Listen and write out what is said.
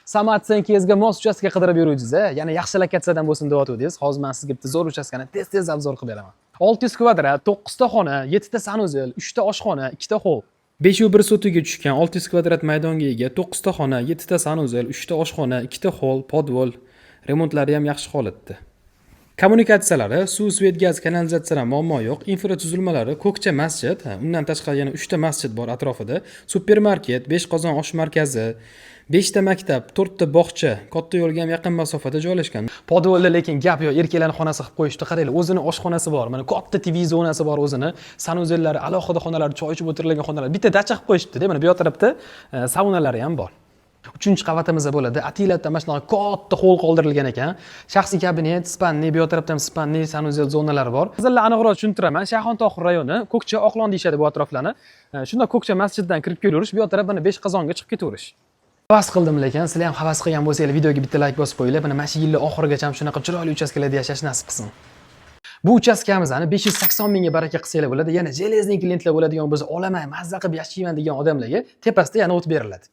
Samat senkizga mos uchastka qidirib yuruvdingiz, yana yaxshi lokatsiyadan bo'lsin deyotgandingiz. Hozir men sizga bitta zo'r uchastkani tez obzor qilib beraman. 600 kvadrat, 9 ta xona, 7 ta sanuzel, 3 ta oshxona, 2 ta hol. 5,1 sotiga tushgan 600 kvadrat maydonga ega 9 ta xona, 7 ta sanuzel, 3 ta oshxona, 2 ta hol, podvol. Remontlari ham yaxshi holatda. Kommunikatsiyalari, suv, svet, gaz, kanalizatsiyadan muammo yo'q. Infratuzilmalari ko'kcha masjid, undan tashqari yana 3 ta masjid bor atrofida. Supermarket, 5 qozon osh markazi, 5 ta maktab, 4 ta bog'cha, katta yo'lga ham yaqin masofada joylashgan. Podvolda lekin gap yo'q, erkaklarning xonasi qilib qo'yishdi. Qaranglar, o'zini oshxonasi bor. Mana katta TV zonasi bor o'zini. Sanuzellari, alohida xonalar, choy ichib o'tirilgan xonalar. Bitta dacha qilib qo'yishdi-da. Mana bu yoq tarafda saunalari ham bor. 3-qavatimizda bo'ladi. Atilatda mana shunaqa katta hol qoldirilgan ekan. Shaxsiy kabinet, spanli, bu yoq tarafda ham spanli, sanuzel zonalari bor. Hozirlar aniqroq tushuntiraman. Shayxontohur rayoni, Ko'kcha, Oqlon deyshadi bu atroflarni. Shunda Ko'kcha masjiddan kirib kelaverish, bu yoq taraf mana 5 qozonga chiqib ketaverish. Havas qildim lekin, sizlar ham havas qilgan bo'lsangiz, videoga bitta like bosib qo'yinglar. Mana mana shu yilning oxirigacha ham shunaqa chiroyli uchastkalarda yashash nasib qilsin. Bu uchastkamizni 580 mingga baraka qilsanglar bo'ladi. Yana железный klientlar bo'ladigan bo'lsa, olaman, mazza qilib yashayman degan odamlarga tepasida yana o't beriladi.